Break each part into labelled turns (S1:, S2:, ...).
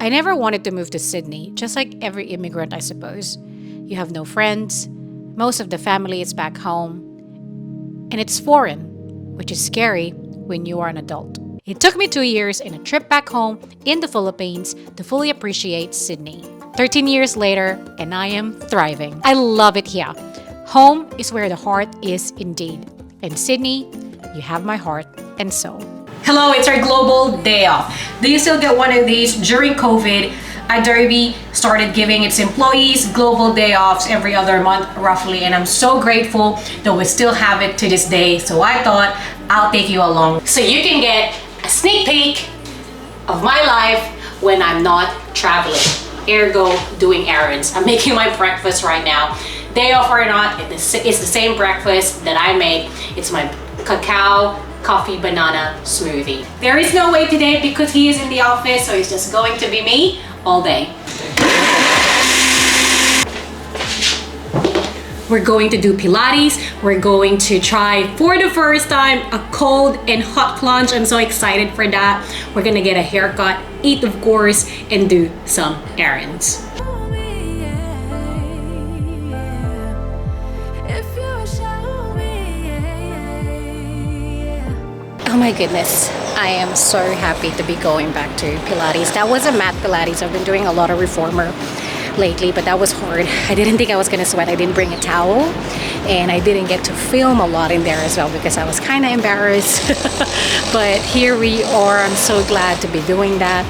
S1: I never wanted to move to Sydney, just like every immigrant, I suppose. You have no friends, most of the family is back home, and it's foreign, which is scary when you are an adult. It took me 2 years and a trip back home in the Philippines to fully appreciate Sydney. 13 years later, and I am thriving. I love it here. Home is where the heart is indeed. In Sydney, you have my heart and soul. Hello, it's our global day off. Do you still get one of these? During COVID, Adobe started giving its employees global day offs every other month roughly, and I'm so grateful that we still have it to this day. So I thought I'll take you along so you can get a sneak peek of my life when I'm not traveling, ergo doing errands. I'm making my breakfast right now. Day off or not, it's the same breakfast that I make. It's my cacao coffee banana smoothie. There is no way today because he is in the office, so it's just going to be me all day. We're going to do Pilates. We're going to try for the first time a cold and hot plunge. I'm so excited for that. We're gonna get a haircut, eat of course, and do some errands. Oh my goodness, I am so happy to be going back to Pilates. That was a mat Pilates. I've been doing a lot of reformer lately, but that was hard. I didn't think I was gonna sweat. I didn't bring a towel, and I didn't get to film a lot in there as well because I was kind of embarrassed. But here we are. I'm so glad to be doing that.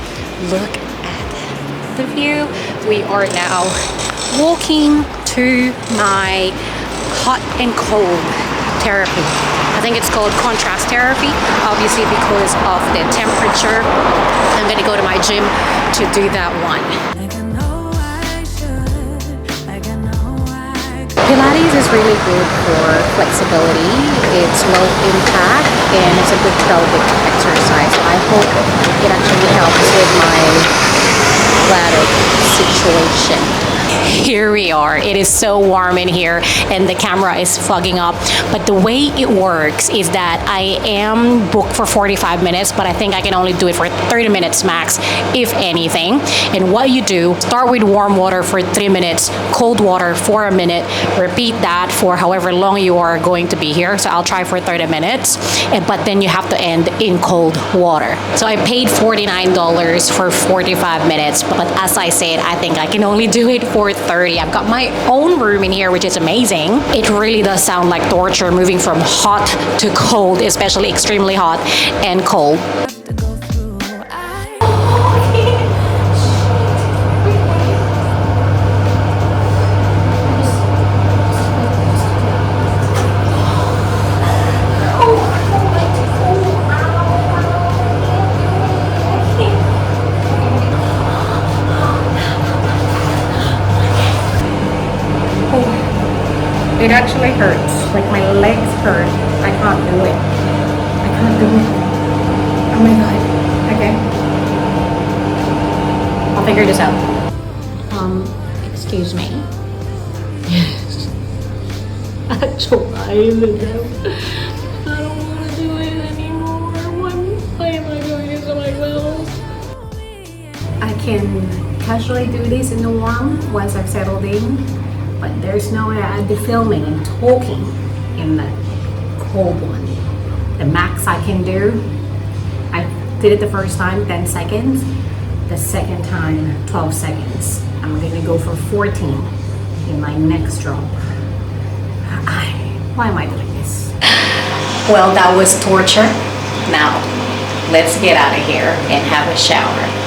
S1: Look at the view. We are now walking to my hot and cold therapy. I think it's called contrast therapy, obviously because of the temperature. I'm gonna go to my gym to do that one. Pilates is really good for flexibility. It's low impact and it's a good pelvic exercise. I hope it actually helps with my bladder situation. Here we are. It is so warm in here and the camera is fogging up, but the way it works is that I am booked for 45 minutes, but I think I can only do it for 30 minutes max, if anything. And what you do, start with warm water for 3 minutes, cold water for a minute, repeat that for however long you are going to be here. So I'll try for 30 minutes, but then you have to end in cold water. So I paid $49 for 45 minutes, but as I said, I think I can only do it for 30. I've got my own room in here, which is amazing. It really does sound like torture moving from hot to cold, especially extremely hot and cold. It actually hurts, like my legs hurt. I can't do it. I can't do it. Oh my god. Okay. I'll figure this out. Excuse me. Yes. I don't want to do it anymore. Why am I doing this to myself? I can casually do this in the warm once I've settled in. But there's no way I'd be filming and talking in the cold one. The max I can do, I did it the first time, 10 seconds. The second time, 12 seconds. I'm gonna go for 14 in my next drop. Why am I doing this? Well, that was torture. Now, let's get out of here and have a shower.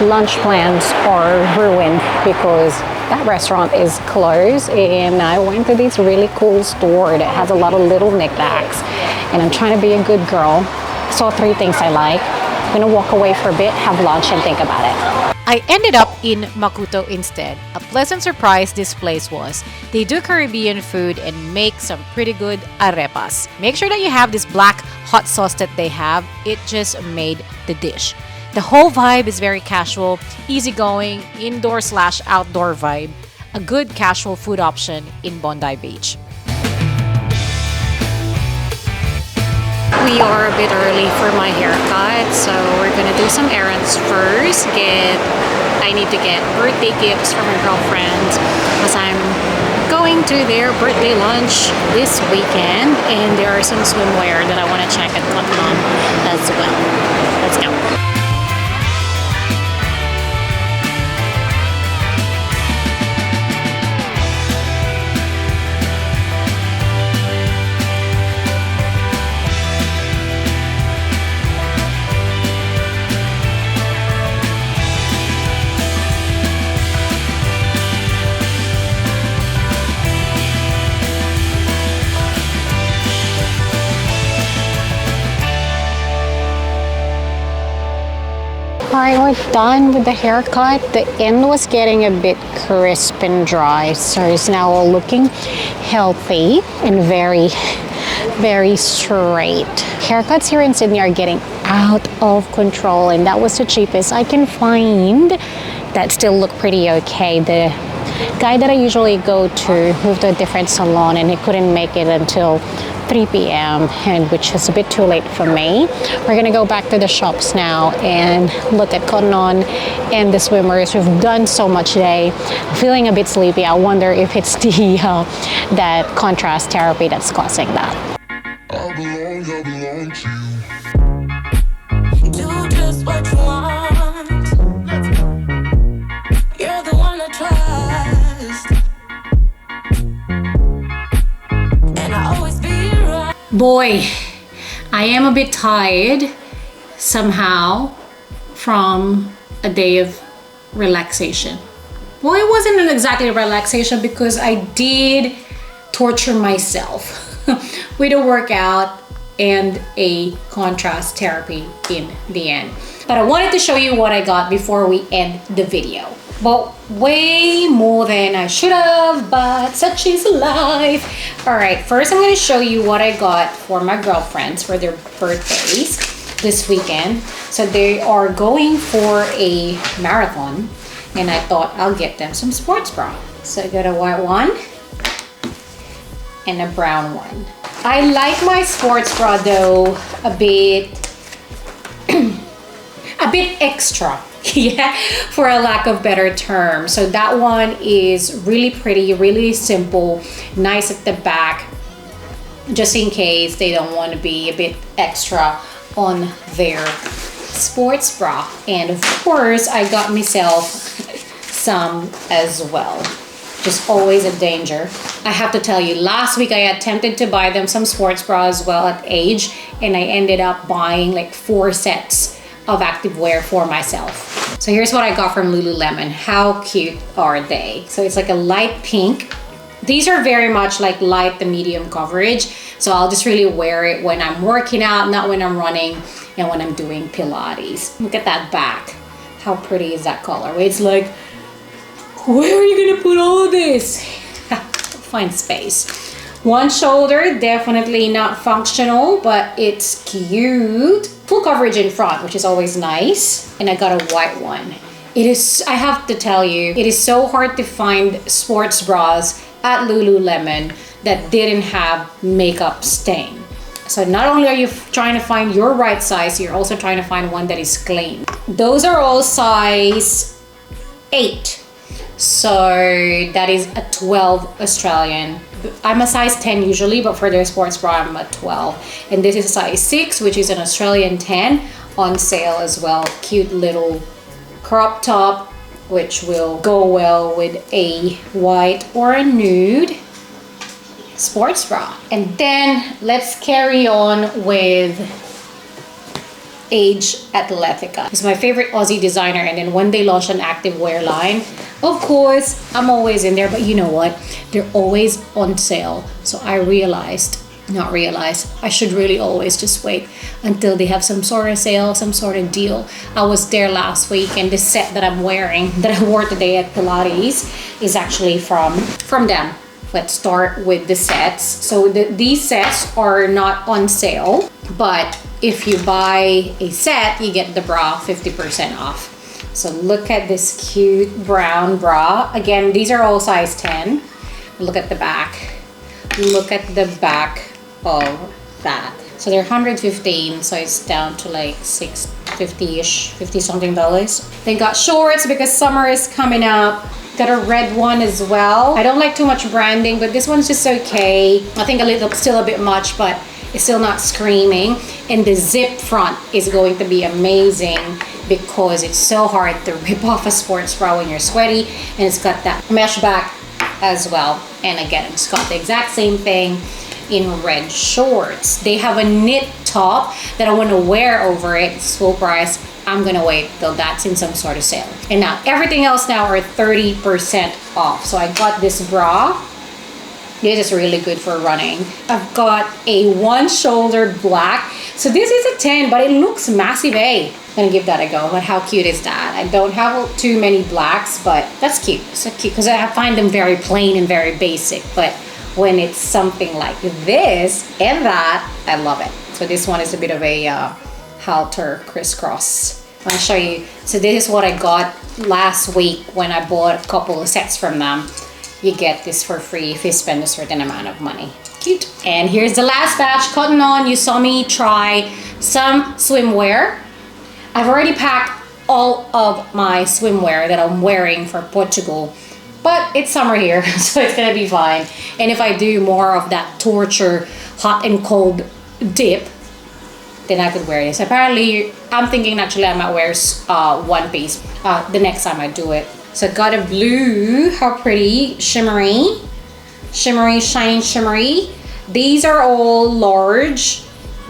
S1: Lunch plans are ruined because that restaurant is closed, and I went to this really cool store that has a lot of little knickknacks, and I'm trying to be a good girl. Saw 3 things I like. I'm gonna walk away for a bit, have lunch, and think about it. I ended up in Makuto instead. A pleasant surprise this place was. They do Caribbean food and make some pretty good arepas. Make sure that you have this black hot sauce that they have. It just made the dish. The whole vibe is very casual, easygoing, indoor/outdoor vibe. a good casual food option in Bondi Beach. We are a bit early for my haircut, so we're gonna do some errands first. I need to get birthday gifts for my girlfriend as I'm going to their birthday lunch this weekend, and there are some swimwear that I want to check and Cotton On as well. Let's go. Alright, we're done with the haircut. The end was getting a bit crisp and dry, so it's now all looking healthy and very, very straight. Haircuts here in Sydney are getting out of control, and that was the cheapest I can find that still look pretty okay. The guy that I usually go to moved to a different salon, and he couldn't make it until 3 p.m. and which is a bit too late for me. We're gonna go back to the shops now and look at Cotton On and the swimmers. We've done so much today. Feeling a bit sleepy. I wonder if it's the that contrast therapy that's causing that.
S2: I belong to you. Do just what you want. You're the one I trust. And I always be right.
S1: Boy, I am a bit tired somehow from a day of relaxation. Well, it wasn't exactly a relaxation because I did torture myself with a workout and a contrast therapy in the end. But I wanted to show you what I got before we end the video. But way more than I should have, but such is life. All right, first I'm gonna show you what I got for my girlfriends for their birthdays this weekend. So they are going for a marathon, and I thought I'll get them some sports bra. So I got a white one and a brown one. I like my sports bra though a bit a bit extra. Yeah, for a lack of better term. So that one is really pretty, really simple, nice at the back, just in case they don't want to be a bit extra on their sports bra. And of course, I got myself some as well. Just always a danger. I have to tell you, last week I attempted to buy them some sports bra as well at Age, and I ended up buying like 4 sets of activewear for myself. So here's what I got from Lululemon. How cute are they? So it's like a light pink. These are very much like light to medium coverage. So I'll just really wear it when I'm working out, not when I'm running and when I'm doing Pilates. Look at that back. How pretty is that color? It's like, where are you gonna put all of this? Find space. One shoulder, definitely not functional, but it's cute. Full coverage in front, which is always nice. And I got a white one. It is, I have to tell you, it is so hard to find sports bras at Lululemon that didn't have makeup stain. So not only are you trying to find your right size, you're also trying to find one that is clean. Those are all size 8. So that is a 12 Australian. I'm a size 10 usually, but for their sports bra, I'm a 12. And this is a size 6, which is an Australian 10 on sale as well. Cute little crop top, which will go well with a white or a nude sports bra. And then let's carry on with Age Athletica. It's my favorite Aussie designer, and then when they launched an activewear line, of course, I'm always in there, but you know what? They're always on sale. So I I should really always just wait until they have some sort of sale, some sort of deal. I was there last week, and this set that I'm wearing, that I wore today at Pilates, is actually from them. Let's start with the sets. So these sets are not on sale, but if you buy a set, you get the bra 50% off. So look at this cute brown bra. Again, these are all size 10. Look at the back. Look at the back of that. So they're 115, so it's down to like $650-ish, 50 something dollars. They got shorts because summer is coming up. Got a red one as well. I don't like too much branding, but this one's just okay. I think still a bit much, but it's still not screaming. And the zip front is going to be amazing because it's so hard to rip off a sports bra when you're sweaty. And it's got that mesh back as well. And again, it's got the exact same thing in red shorts. They have a knit top that I want to wear over it. It's full price. I'm gonna wait till that's in some sort of sale. And now everything else now are 30% off. So I got this bra. This is really good for running. I've got a one-shouldered black. So this is a 10, but it looks massive, eh? I'm gonna give that a go. But how cute is that? I don't have too many blacks, but that's cute. So cute because I find them very plain and very basic. But when it's something like this and that, I love it. So this one is a bit of a halter crisscross. I'll show you. So this is what I got last week when I bought a couple of sets from them. You get this for free if you spend a certain amount of money. Cute. And here's the last batch. Cotton On. You saw me try some swimwear. I've already packed all of my swimwear that I'm wearing for Portugal. But it's summer here, so it's gonna be fine. And if I do more of that torture hot and cold dip, then I could wear this. Apparently, I'm thinking actually I might wear one piece the next time I do it. So I got a blue, how pretty, shimmery, shiny shimmery. These are all large,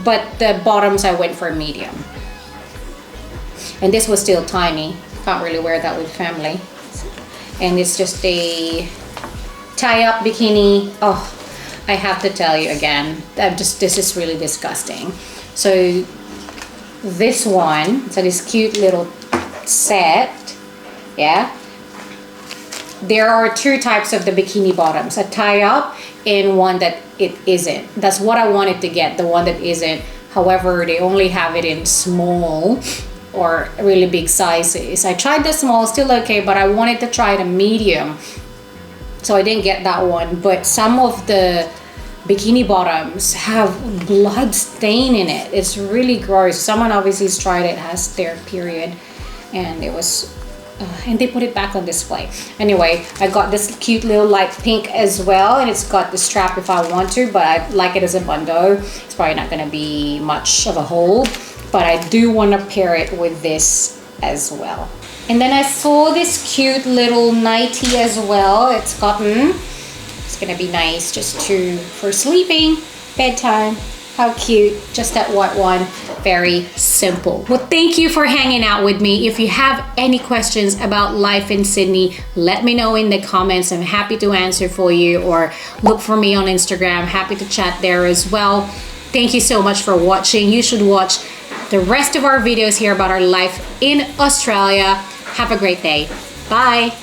S1: but the bottoms I went for medium. And this was still tiny. Can't really wear that with family. And it's just a tie-up bikini. Oh, I have to tell you again, this is really disgusting. So this one, so this cute little set, yeah. There are two types of the bikini bottoms, a tie-up and one that it isn't. That's what I wanted to get, the one that isn't. However, they only have it in small or really big sizes. I tried the small, still okay, but I wanted to try the medium. So I didn't get that one, but some of the bikini bottoms have blood stain in it. It's really gross. Someone obviously tried it, has their period, and it was, and they put it back on display. Anyway, I got this cute little light pink as well, and it's got the strap if I want to, but I like it as a bundle. It's probably not gonna be much of a hold, but I do want to pair it with this as well. And then I saw this cute little nightie as well. It's cotton. It's gonna be nice just for sleeping, bedtime. How cute, just that white one, very simple. Well, thank you for hanging out with me. If you have any questions about life in Sydney, let me know in the comments. I'm happy to answer for you, or look for me on Instagram. Happy to chat there as well. Thank you so much for watching. You should watch the rest of our videos here about our life in Australia. Have a great day. Bye.